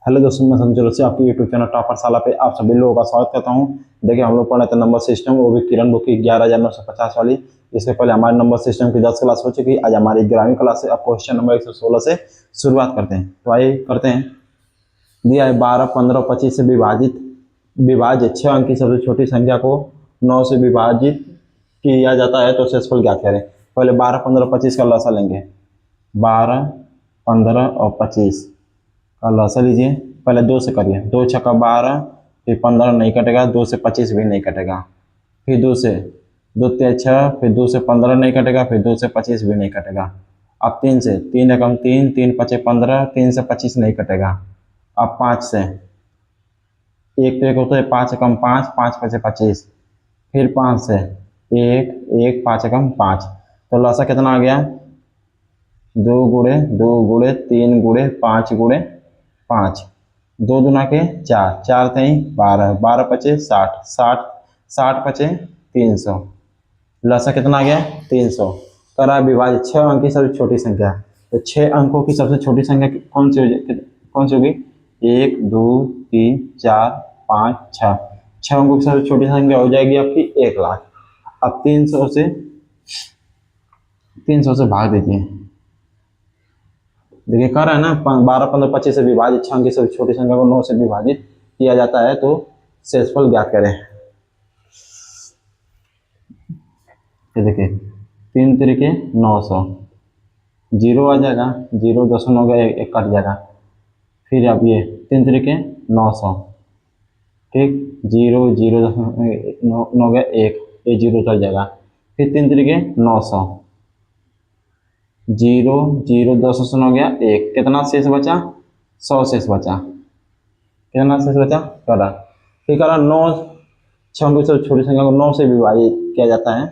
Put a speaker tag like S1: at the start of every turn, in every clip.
S1: Hello दोस्तों, मैं संजय से आपकी यूट्यूब चैनल टॉपर साला पे आप सभी लोगों का स्वागत करता हूं। देखिए, हम लोग पढ़ रहे थे नंबर सिस्टम, वो भी किरण बुक की 11,950 वाली। इससे पहले हमारे नंबर सिस्टम की 10 क्लास हो चुकी। आज हमारी 11वीं क्लास से अब क्वेश्चन नंबर 116 से शुरुआत करते हैं। तो आइए करते हैं। दिया है 12, 15, 25 से विभाज्य 6 अंक की सबसे छोटी संख्या को 9 से विभाजित किया जाता है तो शेषफल ज्ञात करें। पहले 12, 15, 25 का लसा लेंगे। 12, 15 और 25 का लसा लीजिए। पहले 2 से करिए। 2 छक्का 12, फिर 15 नहीं कटेगा, 2 से 25 भी नहीं कटेगा। फिर 2 से 2 तिया 6, फिर 2 से 15 नहीं कटेगा, फिर 2 से 25 भी नहीं कटेगा। अब 3 से 3 एकम 3, 3 पचे 15, 3 से 25 नहीं कटेगा। अब 5 से 1 तो 1 होता है, 5 एकम 5, 5 पचे 25। फिर 5 से 1 1 5 एकम 5। तो लसा कितना आ गया? 2 गुणे 2 गुणे 3 गुणे 5 गुणे 5। 2 दूना के 4, 4 तेई 12, 12 पचे 60, 60 60 पचे 300। लसा कितना आ गया? 300। करा विभाजित 6 अंक की सबसे छोटी संख्या। तो 6 अंकों की सबसे छोटी संख्या कौन सी होगी? 1 2 3 4 5 6। 6 अंकों की सबसे छोटी संख्या हो जाएगी आपकी 1 लाख। अब 300 से भाग दीजिए। देखिए कह रहा है ना, 12, 15, 25 से विभाजित 6 अंक की सबसे छोटी संख्या को 9 से विभाजित किया जाता है तो शेषफल ज्ञात करें। ये देखिए 3 तिरिके 900, 0 आ जाएगा, 0 10 हो गया, 1 कट जाएगा। फिर अब ये 3 तिरिके 900, ठीक, 0 0 9 हो गया, 1 ये 0 चल जाएगा। फिर 3 तिरिके 900, 0 0 10 हो गया, 1 कितना शेष बचा? 100 शेष बचा। कितना शेष बचा? करा फिर करा 9 6 की सबसे छोटी संख्या को 9 से विभाजित किया जाता है।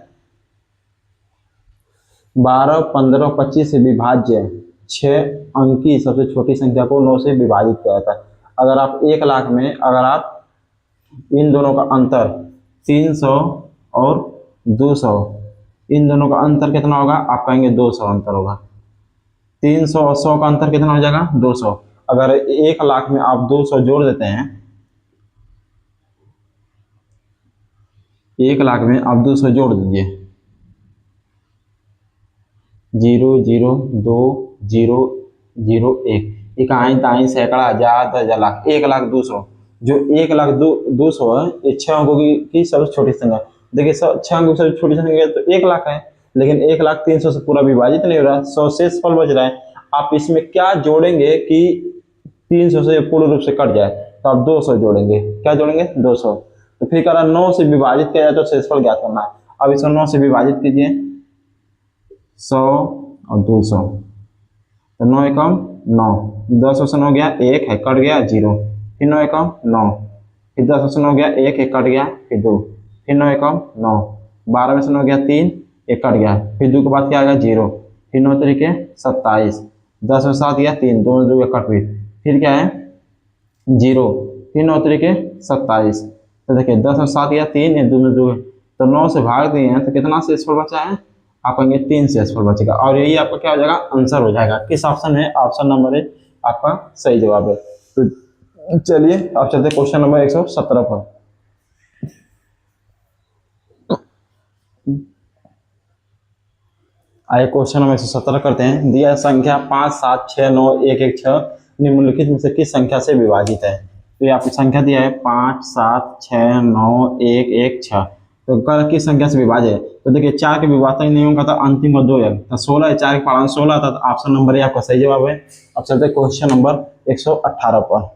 S1: 12, 15, 25 से विभाज्य 6 अंक की सबसे छोटी संख्या को 9 से विभाजित किया जाता है। अगर आप 1 लाख में अगर आप इन दोनों का अंतर 300 और 200, इन दोनों का अंतर कितना होगा? आप कहेंगे 200 अंतर होगा। 300 और 100 का अंतर कितना हो जाएगा? 200। अगर 1 लाख में आप 200 जोड़ देते हैं, 1 लाख में आप 200 जोड़ दीजिए। 0 0 2 0 0 1, इकाई ताई सैकड़ा हजार 10 लाख, 1 लाख 200। जो 1 लाख 200 है, ये 6 अंकों की सबसे छोटी संख्या। देखिए 6 अंकों की सबसे छोटी संख्या तो 1 लाख है, लेकिन 1 लाख 300 से पूरा विभाजित नहीं हो रहा, 100 शेषफल बच रहा है। आप इसमें क्या जोड़ेंगे कि 300 से पूर्ण रूप से कट जाए? तो आप 200 जोड़ेंगे। क्या जोड़ेंगे? 200। तो फिर करा 9 से विभाजित किया जाए तो शेषफल ज्ञात करना है। अब इसको 9 से विभाजित कीजिए, 100 और 200, तो 9 एकम 9, 10 से 9 गया, 1 है कट गया 0, फिर 9 एकम 9, फिर 10 से 9 गया, 1 कट गया, फिर 2, फिर 9 एकम 9, 12 में से 9 गया 3, 1 कट गया, फिर 2 के बाद क्या आएगा? 0, फिर 9 तरीके 27, 10 में 7 गया 3, 2 में 2 कट, फिर क्या है? 0, फिर 9 तरीके 27। तो देखिए 10 में 7 गया 3, 2 में 2, तो 9 से भाग दिए हैं तो कितना शेषफल बचा है? आप कहेंगे 3 शेषफल बचेगा। और यही आपका क्या हो जाएगा? आंसर हो जाएगा। किस ऑप्शन है? ऑप्शन नंबर 1 आपका सही जवाब है। तो चलिए अब चलते क्वेश्चन नंबर 117 पर। आइए क्वेश्चन नंबर 117 करते हैं। दिया संख्या 5 7 6 9 1 1 6 निम्नलिखित में से किस संख्या से विभाजित है? तो ये आपकी संख्या दिया है 5 7 6 9 1 1 6। तो किस संख्या से विभाज्य है? तो देखिए 4 के विभाजन नियम का था अंतिम और 2 अंक, तो 16 है, 4 के पालन 16 था, तो ऑप्शन नंबर ए आपका सही जवाब है। अब चलते क्वेश्चन नंबर 118 पर।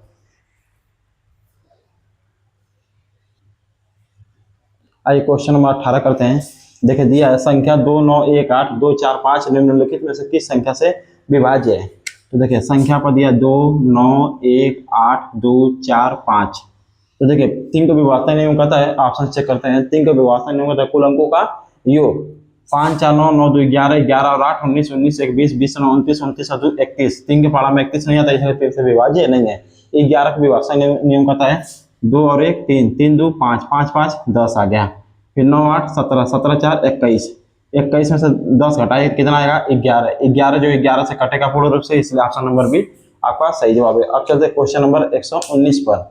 S1: आइए क्वेश्चन नंबर 18 करते हैं। देखिए दिया है संख्या 2 9 1 8 2 4 5 निम्नलिखित में से किस संख्या से विभाज्य है? तो देखिए संख्या पर दिया 2 9 1 8 2 4 5। तो देखिए 3 का विभाजन नियम कहता है, ऑप्शन चेक करते हैं। 3 का विभाजन नियम कहता है कुल अंकों का योग। 5 4 9 9 2 11 11 और 8 19 19 1 20 20 9 29 29 और 2 31। 3 के पारा में 31 नहीं आता, इसलिए 3 से विभाज्य नहीं है। 11 का विभाजन नियम कहता है 2 और 1 3 3 2 5 5 5 10 आ गया। फिर 9 8 17 17 4 21, 21 में से 10 घटाए कितना आएगा? 11। 11 जो 11 से कटेगा पूर्ण रूप से, इसलिए ऑप्शन नंबर बी आपका सही जवाब है। अब चलते क्वेश्चन नंबर 119 पर।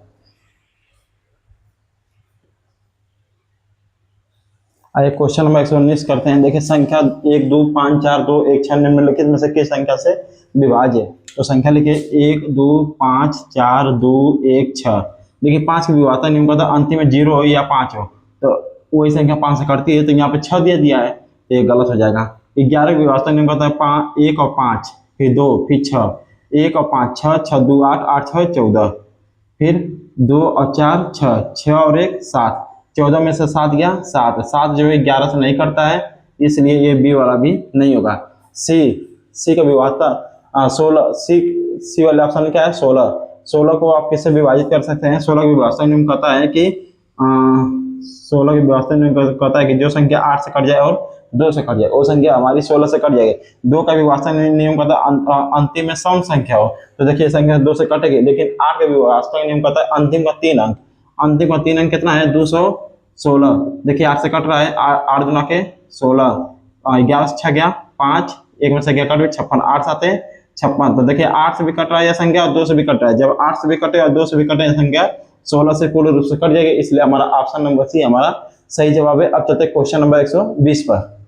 S1: आइए क्वेश्चन नंबर 119 करते हैं। देखिए संख्या 1 2 5 4 2 1 6 निम्नलिखित में से किस संख्या से विभाज्य है? तो संख्या लिखिए 1 2 5 4 2 1 6। देखिए 5 की विभाज्यता नहीं होगा तो अंतिम में 0 हो या 5 हो तो वही संख्या 5 से कटती है, तो यहाँ पे 6 दे दिया है तो ये गलत हो जाएगा। 11 की विभाज्यता नहीं होगा तो 1 और 5 फिर 2 फिर 6, 1 और 5 6 6 2 8 8 6 14, फिर 2 और 4 6 6 और 1 7, 14 में से 7 गया 7, 7 जो है 11 से नहीं करता है, इसलिए ये बी वाला भी नहीं होगा। सी का विभाज्यता 16, सी वाले ऑप्शन में क्या है 16। 16 को आप किससे विभाजित कर सकते हैं? 16 की विभाज्यता नियम कहता है कि 16 की विभाज्यता नियम कहता है कि जो संख्या 8 से कट जाए और 2 से कट जाए वो संख्या हमारी 16 से कट जाएगी। 2 का विभाज्यता नियम कहता है अंतिम में सम संख्या हो, तो देखिए संख्या 2 से कटेगी। लेकिन 8 का विभाज्यता नियम कहता है अंतिम का 3 अंक, अंतिम का 3 अंक कितना है 216। देखिए 8 से कट रहा है, 8 गुना के 16, 11 से 6 गया 5, 1 में से गया कट 56, 8 7 56। तो देखिए 8 से भी कट रहा है यह संख्या और 2 से भी कट रहा है। जब 8 से भी कटे और 2 से भी कटे यह संख्या 16 से पूर्ण रूप से कट जाएगी, इसलिए हमारा ऑप्शन नंबर सी हमारा सही जवाब है। अब चलते क्वेश्चन नंबर 120 पर।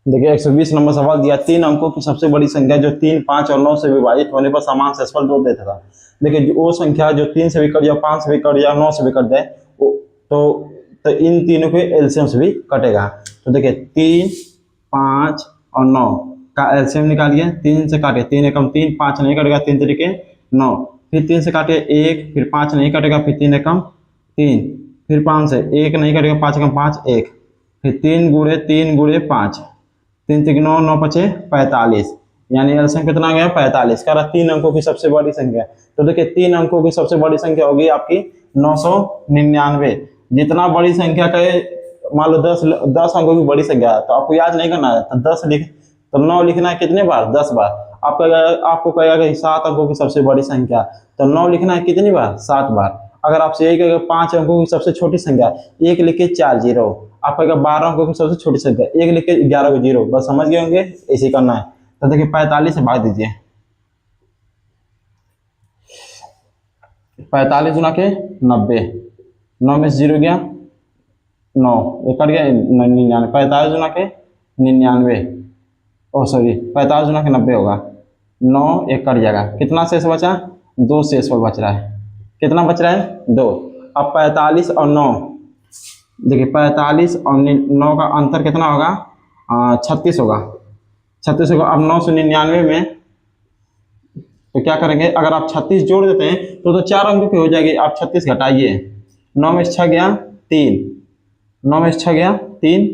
S1: देखिए 120 नंबर सवाल दिया, 3 अंकों की सबसे बड़ी संख्या जो 3 5 और 9 से विभाजित होने पर समान शेषफल जोड़ देता था। देखिए वो संख्या जो 3 से भी कट जाए, 5 से भी कट जाए, 9 से भी कट जाए तो इन तीनों के एलसीएम से भी कटेगा। तो देखिए 3 5 और 9 का एलसीएम निकालिए। 3 से काटिए 3 एकम 3, 5 नहीं कटेगा, 3 तरीके 9, फिर 3 से काटिए 1, फिर 5 नहीं कटेगा, फिर 3 एकम 3, फिर 5 से 1 नहीं कटेगा, 5 एकम 5 1, फिर 3 गुणे 5, 3 3 9 9 5 45, यानी एलसीएम कितना गया 45। कह रहा 3 अंकों की सबसे बड़ी संख्या। तो देखिए 3 अंकों की सबसे बड़ी संख्या होगी आपकी 999। जितना बड़ी संख्या का मान लो 10 अंकों की बड़ी संख्या है तो आपको याद नहीं करना है, तो 10 लिख तो 9 लिखना है कितने बार 10 बार। आपको कहेगा कि 7 अंकों की सबसे बड़ी संख्या, तो 9 लिखना है कितनी बार 7 बार। अगर आपसे यही कहेगा 5 अंकों की सबसे छोटी संख्या, 1 लिख के 4 जीरो। आप कहेगा 12 अंकों की सबसे छोटी संख्या, 1 लिख के 11 को जीरो। बस समझ गए होंगे, ऐसे करना है। तो देखिए 45 से भाग दीजिए, 45 गुना के 90, 9 में से 0 गया 9, ये कट गया 99, 45 गुना के 99, ओ सॉरी 45 गुना के 90 होगा, 9 एक कट जाएगा, कितना शेष बचा 2 शेषफल बच रहा है। कितना बच रहा है 2। अब 45 और 9, देखिए 45 और 9 का अंतर कितना होगा 36 होगा, 36 होगा। अब 999 में तो क्या करेंगे, अगर आप 36 जोड़ देते हैं तो 4 अंकों की हो जाएगी। आप 36 घटाइए, 9 में से 6 गया 3, 9 में से 6 गया 3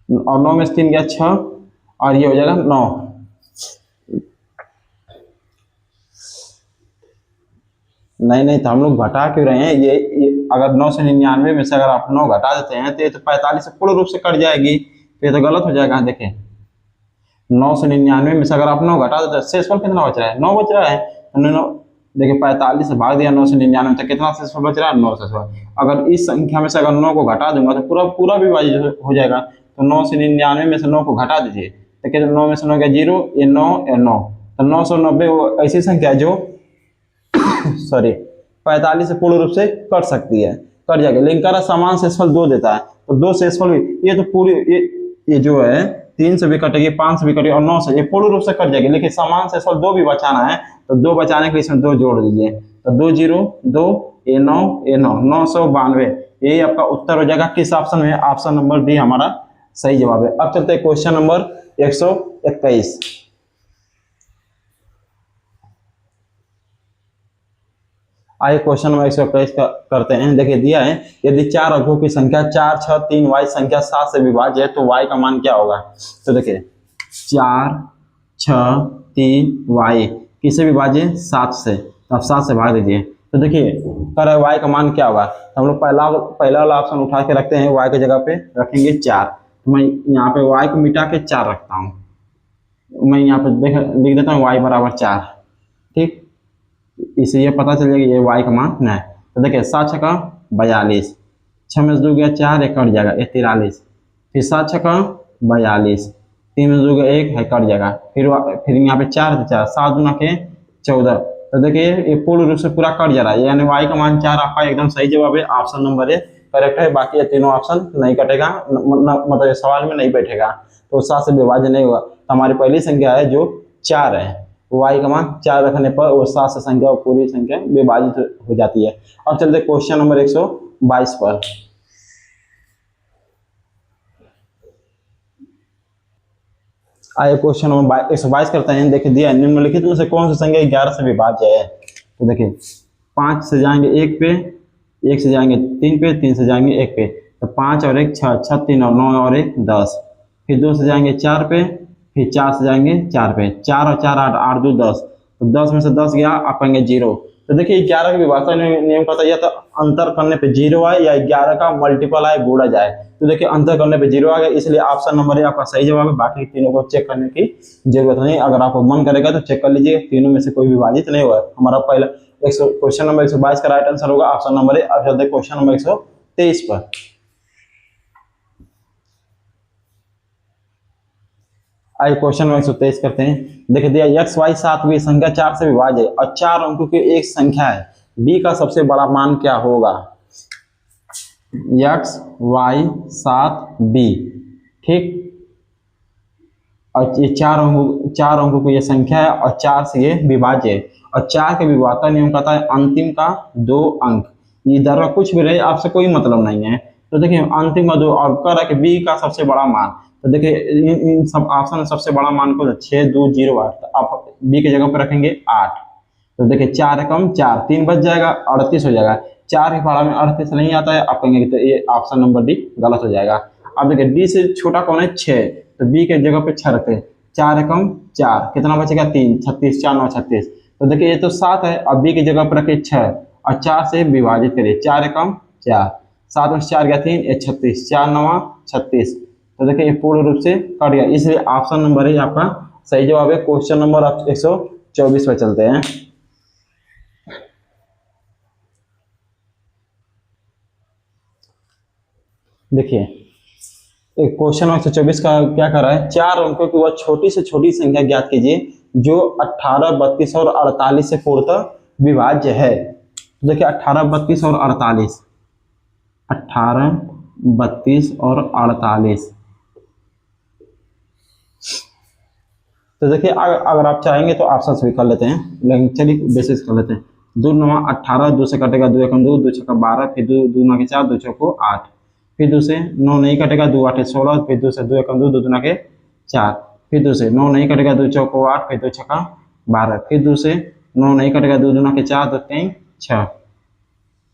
S1: और 9 में से 3 गया 6 और ये हो जाएगा 9। नहीं तो हम लोग घटा क्यों रहे हैं, ये अगर 999 में से अगर आप 9 घटा देते हैं तो ये तो 45 से पूर्ण रूप से कट जाएगी, तो ये तो गलत हो जाएगा। देखें 999 में से अगर आप 9 घटा देते हैं शेषफल कितना बच रहा है 9 बच रहा है। देखिए 45 से भाग दिया 999 तक, कितना शेषफल बच रहा है 9 शेषफल। अगर इस संख्या में से अगर 9 को घटा दूंगा तो पूरा विभाजित हो जाएगा। तो 999 में से 9 को घटा दीजिए तो क्या 9 में से 9 गया 0, ये 9 या 9, तो 990 वो ऐसी संख्या जो सॉरी 45 से पूर्ण रूप से कट सकती है, कट जाएगा। लेकिन कह रहा समान शेषफल 2 देता है, तो 2 शेषफल भी ये तो पूरी ये जो है 3 से भी कटेगी, 5 से भी कटेगी और 9 से, ये पूर्ण रूप से कट जाएगी। लेकिन समान शेषफल 2 भी बचाना है, तो 2 बचाने के लिए इसमें 2 जोड़ दीजिए, तो 2 0 2 ये 9 ये 9 992, यही आपका उत्तर हो जाएगा। किस ऑप्शन में, ऑप्शन नंबर डी हमारा सही जवाब है। अब चलते हैं क्वेश्चन नंबर 121। आइए क्वेश्चन नंबर 121 करते हैं। देखिए दिया है यदि 4 अंकों की संख्या 4 6 3 y संख्या 7 से विभाज्य है तो y का मान क्या होगा। तो देखिए 4 6 3 y किससे विभाज्य 7 से, तो आप 7 से भाग दीजिए। तो देखिए कर रहा है y का मान क्या होगा, तो हम लोग पहला वाला ऑप्शन उठा के रखते हैं, y की जगह पे रखेंगे 4। तो मैं यहाँ पे y को मिटा के 4 रखता हूँ, मैं यहाँ पे लिख देता हूँ y बराबर 4, ठीक, इससे ये पता चल जाएगा ये y का मान नहीं है। तो देखिए 7 6 42, 6 में से 2 गया 4, एक कट जाएगा, ये 43। फिर 7 छक्का 42, 3 में से 2 गया 1 है, कट जाएगा। फिर यहाँ पे 4 है, 4 7 दूना के 14। तो देखिए ये पूर्ण रूप से पूरा कट जा रहा है, यानी y का मान 4 आपका एकदम सही जवाब है, ऑप्शन नंबर ए करेक्ट है। बाकी ये तीनों ऑप्शन नहीं कटेगा, मतलब सवाल में नहीं बैठेगा, तो 7 से विभाज्य नहीं होगा। तो हमारी पहली संख्या है जो 4 है, y का मान 4 रखने पर वो 7 से संख्या पूरी संख्या विभाजित हो जाती है। अब चलते क्वेश्चन नंबर 122 पर। आइए क्वेश्चन नंबर 122 करते हैं। देखिए दिया निम्नलिखित में से कौन सी संख्या 11 से विभाज्य है। तो देखिए 5 से जाएंगे 1 पे, 1 से जाएंगे 3 पे, 3 से जाएंगे 1 पे, तो 5 और 1 6, 6 3 और 9 और 1 10। फिर 2 से जाएंगे 4 पे, फिर 4 से जाएंगे 4 पे, 4 और 4 8, 8 2 10, तो 10 में से 10 गया, आप कहेंगे 0। तो देखिए 11 के विभाजन नियम का या तो अंतर करने पे 0 आए या 11 का मल्टीपल आए, गुणा जाए। तो देखिए अंतर करने पे 0 आ गया, इसलिए ऑप्शन नंबर ए आपका सही जवाब है। बाकी तीनों को चेक करने की जरूरत नहीं, अगर आपको मन करेगा तो चेक कर लीजिए, तीनों में से कोई विभाजित नहीं हुआ। हमारा पहला क्वेश्चन नंबर 122 का राइट आंसर होगा ऑप्शन नंबर ए। अब चलते क्वेश्चन नंबर 123 पर। आइए क्वेश्चन नंबर 123 करते हैं। देखिए दिया x y सातवीं संख्या 4 से विभाज्य है और 4 अंकों की एक संख्या है, b का सबसे बड़ा मान क्या होगा। x y 7b, ठीक, और ये 4 अंकों की ये संख्या है और 4 से ये विभाज्य है, और 4 के विभाज्यता नियम कहता है अंतिम का 2 अंक। इधर कुछ भी रहे आपसे कोई मतलब नहीं है। तो देखिए अंतिम का 2 और कह रहा है कि b का सबसे बड़ा मान। तो देखिए इन सब ऑप्शन में सबसे बड़ा मान को 6 2 0 8, तो आप b की जगह पर रखेंगे 8। तो देखिए 4 एकम 4, 3 बच जाएगा, 38 हो जाएगा। 4 के पढ़ा में 38 नहीं आता है, आप कहेंगे तो ये ऑप्शन नंबर डी गलत हो जाएगा। अब देखिए डी से छोटा कौन है 6, तो बी के जगह पे 6 रखते हैं। 4 एकम 4, कितना बचेगा 3, 36 4 9 36। तो देखिए ये तो 7 है, अब बी की जगह पर रखे 6 और 4 से विभाजित करिए। 4 एकम 4, 7 में 4 गया 3, ये 36, 4 9 36। तो देखिए ये पूर्ण रूप से कट गया, इसलिए ऑप्शन नंबर है आपका सही जवाब है। क्वेश्चन नंबर 124 पे चलते हैं। देखिए एक क्वेश्चन 124 का क्या कर रहा है, 4 अंकों की वह छोटी से छोटी संख्या ज्ञात कीजिए जो 18 32 और 48 से पूर्णतः विभाज्य है। तो देखिए 18 32 और 48, 18 32 और 48। तो देखिए अगर आप चाहेंगे तो ऑप्शन भी कर लेते हैं, लेकिन चलिए बेसिस कर लेते हैं। 2 9 18, 2 से कटेगा 2 एकम 2, 2 छक्का 12, फिर 2 2 9 के 4, 2 चौको 8, फिर 2 से 9 नहीं कटेगा, 2 8 16, फिर 2 से 2 एकम 2, 2 2 के 4, फिर 2 से 9 नहीं कटेगा, 2 चौको 8, फिर 2 छक्का 12, फिर 2 से 9 नहीं कटेगा, 2 2 के 4, 2 3 6,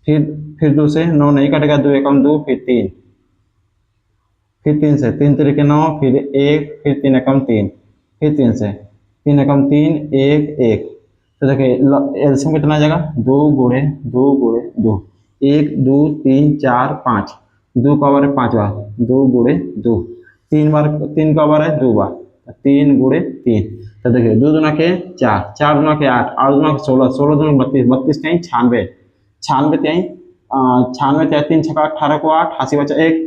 S1: फिर 2 से 9 नहीं कटेगा, 2 एकम 2, फिर 3, फिर 3 से 3 3 के 9, फिर 1, फिर 3 एकम 3, फिर 3 से 3 एकम 3 1 1। तो देखिए एलसीएम कितना आ जाएगा, 2 गुणे 2 गुणे 2, 1 2 3 4 5, 2 का बार है 5 बार, 2 गुणे 2, 3 बार 3 का बार है 2 बार, 3 गुणे 3। तो देखिए 2 दूना के 4, 4 दूना के 8, 8 दूना के 16, 16 दूना 32, 32 के 96, 96 के 96 3 छक्का 18 को 8, 80 बचा 1,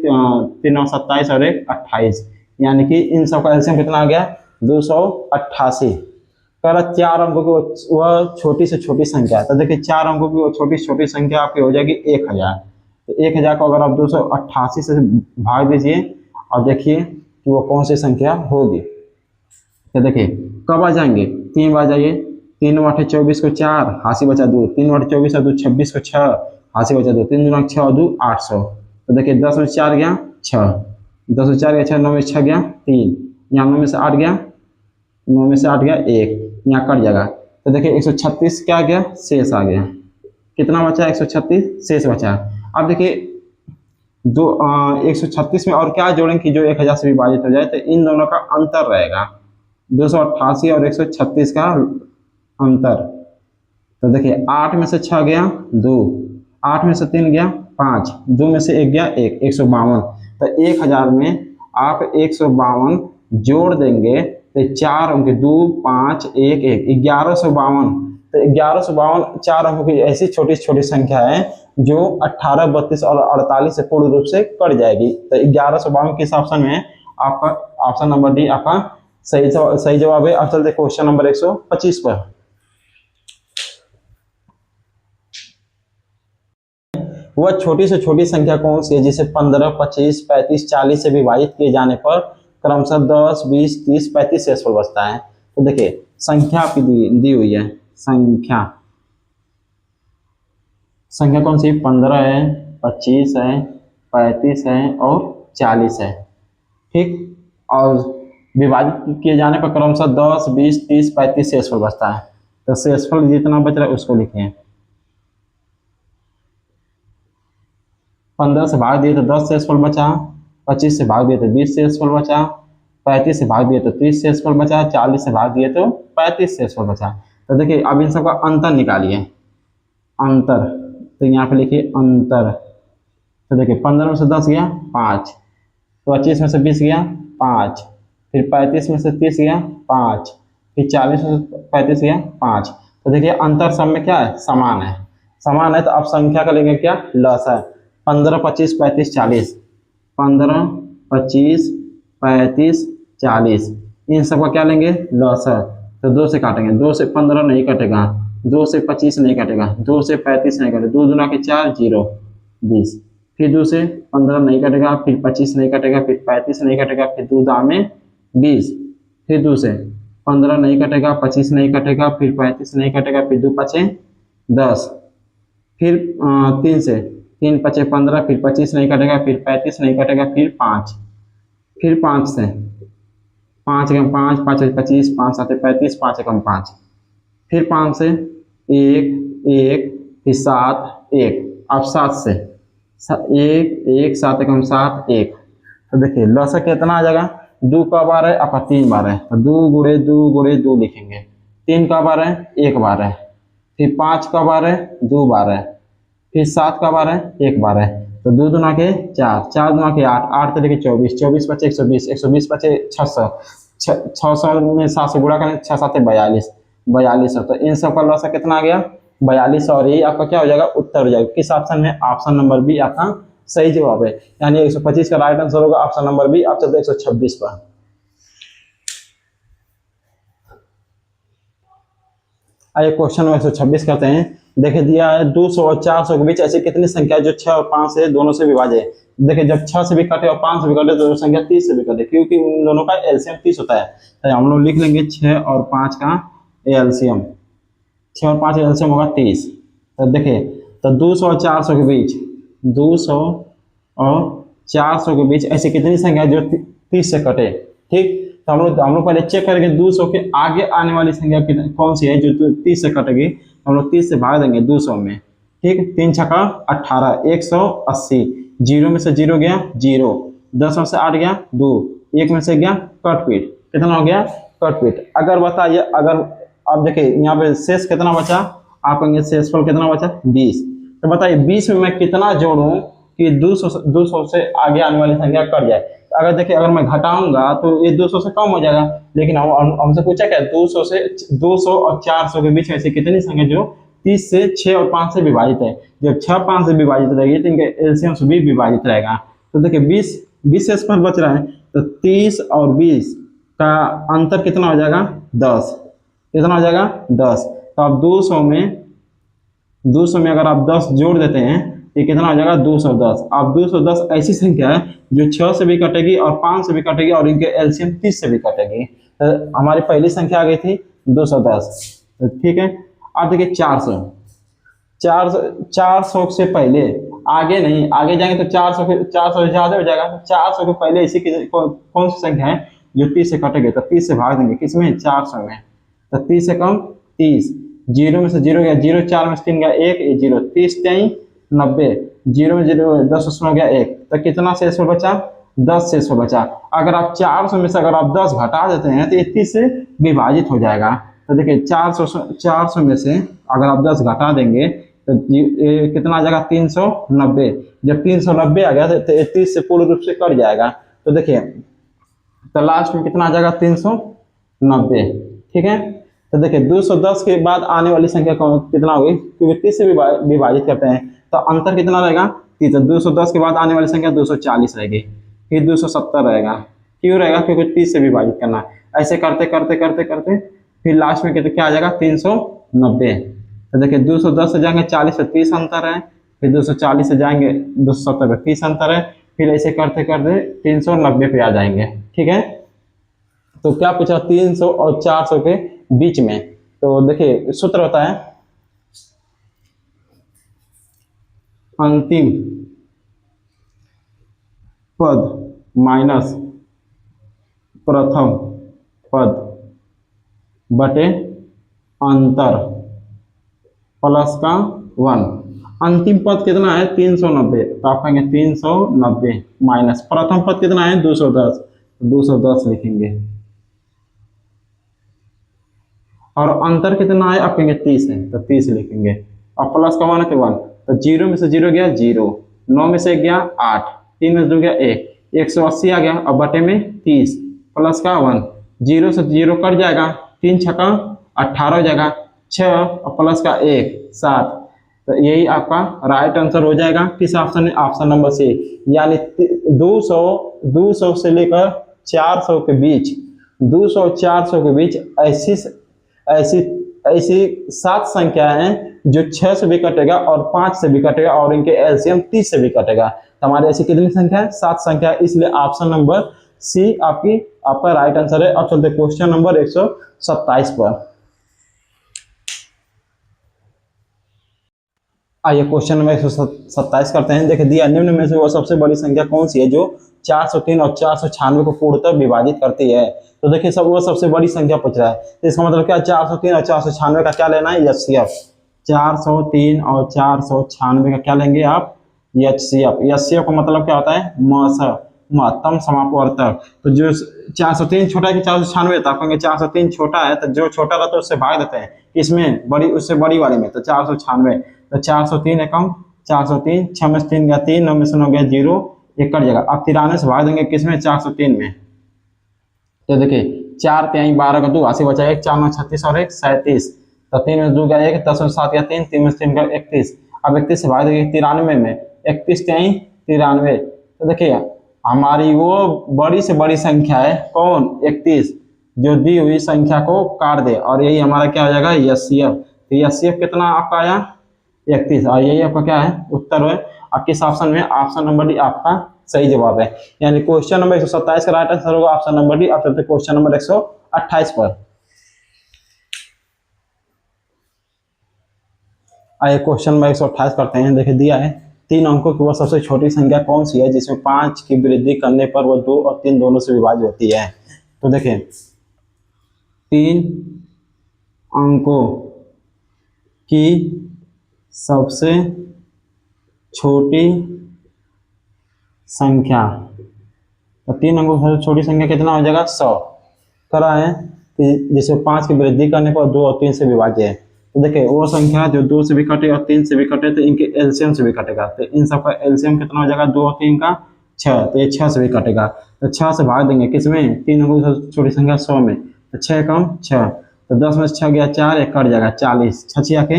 S1: 3 9 27 और 1 28, यानी कि इन सब का एलसीएम कितना आ गया 288। कह 4 अंकों की वह छोटी से छोटी संख्या है। तो देखिए 4 अंकों की वो छोटी से छोटी संख्या आपकी हो जाएगी 1000। तो 1000 को अगर आप 288 से भाग दीजिए और देखिए कि वो कौन सी संख्या होगी। तो देखिए कब आ जाएंगे, 3 बार जाइए, 3 8 24 को 4, हासी बचा 2, 3 8 24 और 2 26 को 6, हासी बचा 2, 3 2 6 और 2 800। तो देखिए 10 में 4 गया 6, 10 में 4 गया 6, 9 में 6 गया 3, यहाँ 9 में से 8 गया, 9 में से 8 गया 1, यहाँ कट जाएगा। तो देखिए 136 क्या गया, शेष आ गया, कितना बचा 136 शेष बचा। अब देखिए 136 में और क्या जोड़ें कि जो 1000 से विभाजित हो जाए, तो इन दोनों का अंतर रहेगा 288 और 136 का अंतर। तो देखिए 8 में से 6 गया 2, 8 में से 3 गया 5, 2 में से 1 गया 1, 152। तो 1000 में आप 152 जोड़ देंगे तो 4 अंक 2 5 1 1, 1152 तो 1152 4 अंकों की ऐसी छोटी छोटी संख्या है जो 18, 32 और 48 से पूर्ण रूप से कट जाएगी। तो 1152 किस ऑप्शन में है? आपका ऑप्शन नंबर डी आपका सही जवाब है। अब चलते क्वेश्चन नंबर 125 पर। वह छोटी से छोटी संख्या कौन सी है जिसे 15, 25, 35, 40 से विभाजित किए जाने पर क्रमशः 10, 20, 30, 35 शेषफल बचता है? तो देखिए संख्या आपकी दी हुई है। संख्या कौन सी? 15 है, 25 है, 35 है और 40 है। ठीक, और विभाजित किए जाने पर क्रमशः 10, 20, 30, 35 शेषफल बचता है। तो शेषफल जितना बच रहा है उसको लिखें। 15 से भाग दिए तो 10 शेषफल बचा, 25 से भाग दिए तो 20 शेषफल बचा, 35 से भाग दिए तो 30 शेषफल बचा, 40 से भाग दिए तो 35 शेषफल बचा। तो देखिए अब इन सबका अंतर निकालिए। अंतर, तो यहाँ पे लिखिए अंतर। तो देखिए 15 में से 10 गया 5, 25 में से 20 गया 5, फिर 35 में से 30 गया 5, फिर 40 में से 35 गया 5। तो देखिए अंतर सब में क्या है? समान है। समान है तो अब संख्या का लेंगे क्या? लस है। 15, 25, 35, 40, 15, 25, 35, 40, इन सबका क्या लेंगे? लस है। तो 2 से काटेंगे, 2 से 15 नहीं कटेगा, 2 से 25 नहीं कटेगा, 2 से 35 नहीं कटेगा, 2 दूना के 4, 0, 20, फिर 2 से 15 नहीं कटेगा, फिर 25 नहीं कटेगा, फिर 35 नहीं कटेगा, फिर 2 दाम 20, फिर 2 से 15 नहीं कटेगा, 25 नहीं कटेगा, फिर 35 नहीं कटेगा, फिर 2 5 10, फिर 3 से 3 5 15, फिर 25 नहीं कटेगा, फिर 35 नहीं कटेगा, फिर 5, फिर 5 से 5 एकम 5, 5 25, 5 7 35, 5 एकम 5, फिर 5 से 1 1, फिर 7 1, अब 7 से 1 1, 7 एकम 7 1। तो देखिए लसा कितना आ जाएगा? 2 का बार है आपका 3 बार है, तो 2 गुणे 2 गुणे 2 लिखेंगे। 3 का बार है 1 बार है, फिर 5 का बार है 2 बार है, फिर 7 का बार है 1 बार है। तो 2 दूना के 4, 4 दूना के 8, 8 तरीके 24, 24 बचे 120, 120 बचे 600, 600 में 7 से गुणा करें 6 7 42, 42। तो इन सब का लॉस कितना आ गया? 42। और ये आपका क्या हो जाएगा? उत्तर हो जाएगा। किस ऑप्शन में? ऑप्शन नंबर बी आपका सही जवाब है। यानी 125 का राइट आंसर होगा ऑप्शन नंबर बी। आप चलते 126 पर। आइए क्वेश्चन नंबर 126 करते हैं। देखिए दिया है 200 और 400 के बीच ऐसी कितनी संख्या जो 6 और 5 से दोनों से विभाज्य है? देखिए जब 6 से भी कटे और 5 से भी कटे तो संख्या 30 से भी कटे, क्योंकि उन दोनों का एलसीएम 30 होता है। तो हम लोग लिख लेंगे 6 और 5 का एलसीएम। 6 और 5 एलसीएम होगा 30। तो देखिए तो 200 और 400 के बीच, 200 और 400 के बीच ऐसी कितनी संख्या जो 30 से कटे? ठीक, तो हम लोग पहले चेक करेंगे 200 के आगे आने वाली संख्या कौन सी है जो 30 से कटेगी। हम लोग 30 से भाग देंगे 200 में। ठीक, 3 छक्का 18, 180, 0 में से 0 गया 0, 10 में से 8 गया 2, 1 में से गया कटपीट, कितना हो गया? कटपीट। अगर बताइए, अगर अब देखिए यहाँ पे शेष कितना बचा? आप कहेंगे शेषफल कितना बचा? 20। तो बताइए 20 में मैं कितना जोड़ूं कि 200 से आगे आने वाली संख्या कट जाए? अगर देखिए अगर मैं घटाऊंगा तो ये 200 से कम हो जाएगा, लेकिन हमसे पूछा क्या? 200 और 400 के बीच ऐसी कितनी संख्या जो 30 से 6 और 5 से विभाजित है? जब 6 5 से विभाजित रहेगी तो इनके एलसीएम से भी विभाजित रहेगा। तो देखिए 20 शेषफल बच रहा है, तो 30 और 20 का अंतर कितना हो जाएगा? 10। कितना हो जाएगा? 10। तो अब 200 में अगर आप 10 जोड़ देते हैं ये कितना हो जाएगा? 210। अब 210 ऐसी संख्या है जो 6 से भी कटेगी और 5 से भी कटेगी और इनके एलसीएम 30 से भी कटेगी। तो हमारी पहली संख्या आ गई थी 210। तो ठीक है, अब देखिए 400 से पहले आगे नहीं, आगे जाएंगे तो 400 से ज्यादा हो जाएगा। तो 400 के पहले ऐसी कौन सी संख्या है जो 30 से कटेगी? तो 30 से भाग देंगे किसमें? 400 में। तो 30 से कम 30, 0 में से 0 गया 0, 4 में से 3 गया 1, 0, 30 3 90, 0 में 0 10 उसमें गया 1। तो कितना शेषफल बचा? 10 शेषफल बचा। अगर आप 400 में से अगर आप 10 घटा देते हैं तो 30 से विभाजित हो जाएगा। तो देखिए 400 में से अगर आप 10 घटा देंगे तो ये कितना आ जाएगा? 390। जब 390 आ गया तो 30 से पूर्ण रूप से कट जाएगा। तो देखिए तो लास्ट में कितना आ जाएगा? 390। ठीक है, तो देखिए 210 के बाद आने वाली संख्या कितना होगी, क्योंकि 30 से विभाजित करते हैं तो अंतर कितना रहेगा 30। 210 के बाद आने वाली संख्या 240 रहेगी, फिर 270 रहेगा। क्यों रहेगा, क्योंकि 30 से विभाजित करना है। ऐसे करते करते करते करते फिर लास्ट में क्या आ जाएगा 390। तो देखिए 210 से जाएंगे 40 से 30 अंतर है, फिर 240 से जाएंगे 270 पे 30 अंतर है, फिर ऐसे करते करते 390 पे आ जाएंगे। ठीक है, तो क्या पूछा 300 और 400 के बीच में। तो देखिए सूत्र होता है अंतिम पद माइनस प्रथम पद बटे अंतर प्लस का 1। अंतिम पद कितना है 390, तो आप कहेंगे 390 माइनस प्रथम पद कितना है 210, 210 लिखेंगे, और अंतर कितना है आप कहेंगे 30 है तो 30 लिखेंगे, और प्लस का 1 है तो 1। तो 0 में से 0 गया 0, 9 में से गया 8, 3 में से 2 गया 1, 180 आ गया, और बटे में 30 प्लस का 1। 0 से 0 कट जाएगा, 3 छक्का 18 हो जाएगा, 6 और प्लस का 1 7। तो यही आपका राइट आंसर हो जाएगा किस ऑप्शन में, ऑप्शन नंबर सी। यानी 200 से लेकर 400 के बीच, 200 और 400 के बीच ऐसी ऐसी ऐसी 7 संख्याएं हैं जो 6 से भी कटेगा और 5 से भी कटेगा और इनके एलसीएम 30 से भी कटेगा। तो हमारे ऐसी कितनी संख्या है 7 संख्या, इसलिए ऑप्शन नंबर सी आपका राइट आंसर है। अब चलते क्वेश्चन नंबर 127 पर। आइए क्वेश्चन नंबर 127 करते हैं। देखिए दिया निम्न में से वो सबसे बड़ी संख्या कौन सी है जो 403 और 496 को पूर्णतः विभाजित करती है। तो देखिए वो सबसे बड़ी संख्या पूछ रहा है, तो इसका मतलब क्या 403 और 496 का क्या लेना है एचसीएफ। 403 और 496 का क्या लेंगे आप एचसीएफ। एचसीएफ का मतलब क्या होता है महत्तम समापवर्तक। तो जो 403 छोटा है कि 496, तो आप कहेंगे 403 छोटा है, तो जो छोटा रहता है उससे भाग देते हैं इसमें बड़ी, उससे बड़ी वाले में, तो 496। तो 403 एकम 403, 6 में से 3 गया 3, 9 में से 9 गया 0, 1 कट जाएगा। अब 93 से भाग देंगे किसमें 403 में। तो देखिए 4 3 12 का 2 80 बचा, 1 4 9 36 और 1 37। तो 3 में 2 गया 1, 10 में 7 गया 3, 3 में 3 गया 31। अब 31 से भाग देंगे 93 में, 31 3 93। तो देखिए हमारी वो बड़ी से बड़ी संख्या है कौन 31, जो दी हुई संख्या को काट दे, और यही हमारा क्या हो जाएगा एचसीएफ। तो एचसीएफ कितना आपका आया 31, और यही आपका क्या है उत्तर है। आप किस ऑप्शन में, ऑप्शन नंबर डी आपका सही जवाब है। यानी क्वेश्चन नंबर 127 का राइट आंसर होगा ऑप्शन नंबर डी। आप चलते क्वेश्चन नंबर 128 पर। आइए क्वेश्चन नंबर 128 करते हैं। देखिए दिया है 3 अंकों की वह सबसे छोटी संख्या कौन सी है जिसमें 5 की वृद्धि करने पर वह 2 और 3 दोनों से विभाज्य होती है। तो देखिए 3 अंकों की सबसे छोटी संख्या, तो 3 अंकों की सबसे छोटी संख्या कितना हो जाएगा 100 करा है कि जिसमें 5 की वृद्धि करने पर 2 और 3 से विभाज्य है। तो देखिए वो संख्या जो 2 से भी कटे और 3 से भी कटे, तो इनके एलसीएम से भी कटेगा। तो इन सब का एलसीएम कितना हो जाएगा 2 और 3 का 6, तो ये 6 से भी कटेगा। तो 6 से भाग देंगे किसमें 3 अंकों की सबसे छोटी संख्या 100 में, तो 6 कम 6, तो 10 में से 6 गया 4, 1 कट जाएगा 40, 6 6 के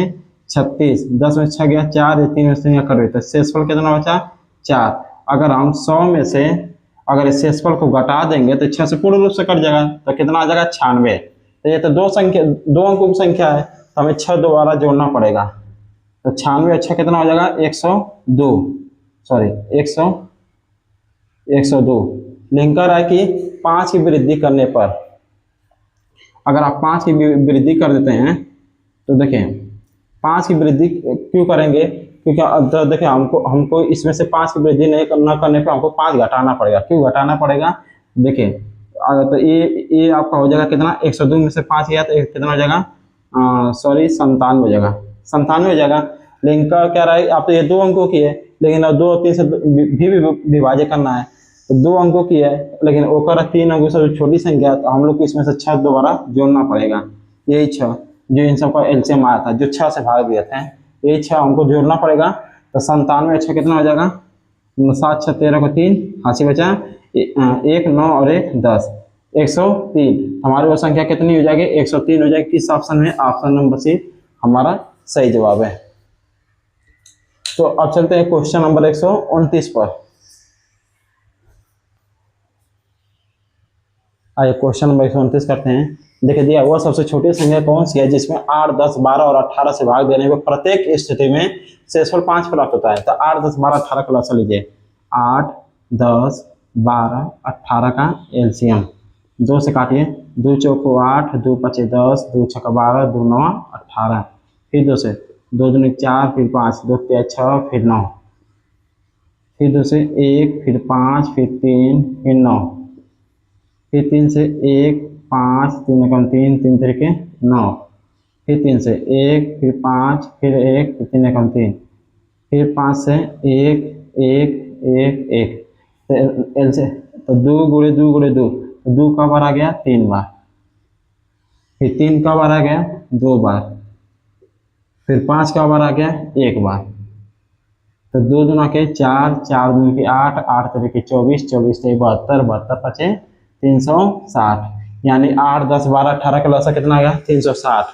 S1: 36, 10 में से 6 गया 4, 3 में से 3 कट गया, तो शेषफल कितना बचा 4। अगर हम 100 में से अगर इस शेषफल को घटा देंगे तो 6 से पूर्ण रूप से कट जाएगा, तो कितना आ जाएगा 96। तो ये तो 2 अंकों की संख्या है, तो हमें 6 दोबारा जोड़ना पड़ेगा। तो 96 अच्छा कितना हो जाएगा 102, सॉरी 102। लिंकर है कि 5 की वृद्धि करने पर, अगर आप 5 की वृद्धि कर देते हैं तो देखिए 5 की वृद्धि क्यों करेंगे, क्योंकि अब देखिए हमको इसमें से 5 की वृद्धि नहीं करने पर हमको 5 घटाना पड़ेगा। क्यों घटाना पड़ेगा, देखिए अगर तो ये आपका हो जाएगा कितना 102 में से 5 गया तो कितना हो जाएगा सॉरी 97 हो जाएगा, 97 हो जाएगा। लेकिन क्या रहा है आप तो ये 2 अंकों की है, लेकिन अब 2 और 3 से भी विभाज्य करना है, तो 2 अंकों की है, लेकिन ओकर 3 अंकों से छोटी संख्या, तो हम लोग को इसमें से 6 दोबारा जोड़ना पड़ेगा। यही 6 जो इन सबका एलसीएम आया था, जो 6 से भाग दिए थे, यही 6 हमको जोड़ना पड़ेगा। तो 97 अच्छा कितना हो जाएगा 7 6 13 को 3 80 बचा 1 9 और 1 10। 103। हमारी वो संख्या कितनी हो जाएगी? 103 हो जाएगी। किस ऑप्शन में? ऑप्शन नंबर सी हमारा सही जवाब है। तो अब चलते हैं क्वेश्चन नंबर 129 पर। आइए क्वेश्चन नंबर 129 करते हैं। देखिए दिया हुआ सबसे छोटी संख्या कौन सी है जिसमें 8, 10, 12 और 18 से भाग देने पर प्रत्येक स्थिति में शेषफल 5 प्राप्त होता है। तो 8, 10, 12, 18 का लसा लीजिए। 8, 10, 12, 18 का एलसीएम 2 से काटिए। 2 चौको 8, 2 पचे 10, 2 छक्का 12, 2 9 18। फिर 2 से 2 दूनी 4, फिर 5, 2 तिया 6, फिर 9, फिर 2 से 1, फिर 5, फिर 3, फिर 9, फिर 3 से 1, 5, 3 एकम 3, 3 तरीके 9, फिर 3 से 1, फिर 5, फिर 1, फिर 3 एकम 3, फिर 5 से 1, 1, 1, 1। तो एल से तो 2 गुणे 2 गुणे 2, तो 2 कब बार आ गया? 3 बार। फिर 3 कब बार आ गया? 2 बार। फिर 5 कब बार आ गया? 1 बार। तो 2 दूना के 4, 4 दूनी के 8, 8 तरीके 24, 24 से 72, 72 पचे 360। यानी 8, 10, 12, 18 का लसा कितना आ गया? 360।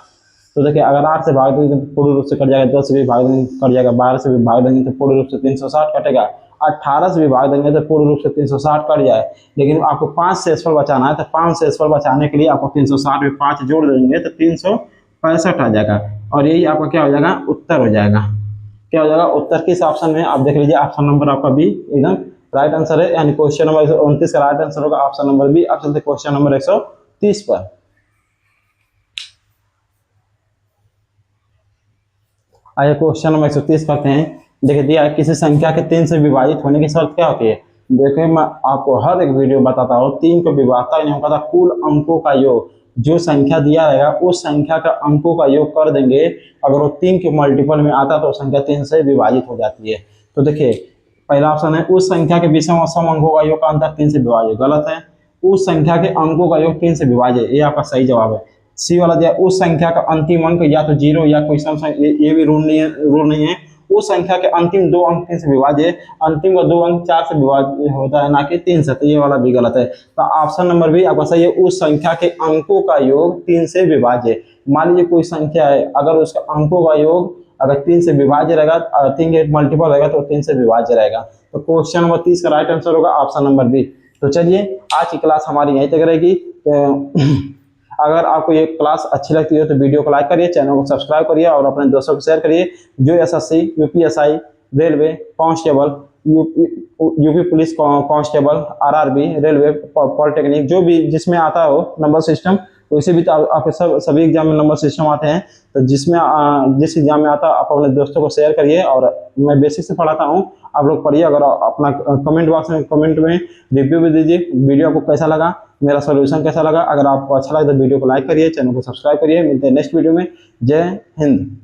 S1: तो देखिए अगर 8 से भाग देंगे तो पूर्ण रूप से कट जाएगा, 10 से भी भाग देंगे कट जाएगा, 12 से भी भाग देंगे तो पूर्ण रूप से 360 कटेगा, 18 से भी भाग देंगे तो पूर्ण रूप से 360 कट जाए। लेकिन आपको 5 शेषफल बचाना है, तो 5 शेषफल बचाने के लिए आपको 360 में 5 जोड़ देंगे तो 365 आ जाएगा। और यही आपका क्या हो जाएगा? उत्तर हो जाएगा। क्या हो जाएगा? उत्तर किस ऑप्शन में? आप देख लीजिए ऑप्शन नंबर आपका बी एकदम राइट आंसर है। यानी क्वेश्चन नंबर 129 का राइट आंसर होगा ऑप्शन नंबर बी। अब चलते क्वेश्चन नंबर 130 पर। आइए क्वेश्चन नंबर 130 करते हैं। देखिए दिया किसी संख्या के 3 से विभाजित होने की शर्त क्या होती है? देखिए मैं आपको हर एक वीडियो बताता हूँ, 3 को विभागता नहीं होता, कुल अंकों का योग जो संख्या दिया रहेगा उस संख्या का अंकों का योग कर देंगे। अगर वो 3 के मल्टीपल में आता तो संख्या 3 से विभाजित हो जाती है। तो देखिए पहला ऑप्शन है उस संख्या के विषम और सम अंकों का योग का अंतर 3 से विभाजित, गलत है। उस संख्या के अंकों का योग 3 से विभाजित, ये आपका सही जवाब है। सी वाला दिया उस संख्या का अंतिम अंक या तो 0 या कोई सम, ये भी रूल नहीं है। उस संख्या के अंतिम 2 अंक 3 से विभाजित, अंतिम का 2 अंक 4 से विभाजित होता है, ना कि 3 से। तो ये वाला भी गलत है। तो ऑप्शन नंबर भी आपका सही है, उस संख्या के अंकों का योग 3 से विभाजित। मान लीजिए कोई संख्या है, अगर उसका अंकों का योग अगर 3 से विभाज्य रहेगा, 3 के मल्टीपल रहेगा तो 3 से विभाज्य रहेगा। तो क्वेश्चन नंबर 30 का राइट आंसर होगा ऑप्शन नंबर बी। तो चलिए आज की क्लास हमारी यहीं तक रहेगी। अगर आपको ये क्लास अच्छी लगती है तो वीडियो को लाइक करिए, चैनल को सब्सक्राइब करिए और अपने दोस्तों को शेयर करिए। जो SSC, UPSI, railway constable, UP police constable, RRB, railway, polytechnic, जो भी जिसमें आता हो नंबर सिस्टम, वैसे भी तो आपके सभी एग्जाम में नंबर सिस्टम आते हैं। तो जिसमें जिस एग्जाम में आता है आप अपने दोस्तों को शेयर करिए। और मैं बेसिक से पढ़ाता हूँ, आप लोग पढ़िए। अगर अपना कमेंट बॉक्स में कमेंट में रिव्यू भी दीजिए, वीडियो आपको कैसा लगा, मेरा सोल्यूशन कैसा लगा। अगर आपको अच्छा लगा तो वीडियो को लाइक करिए, चैनल को सब्सक्राइब करिए। मिलते हैं नेक्स्ट वीडियो में। जय हिंद।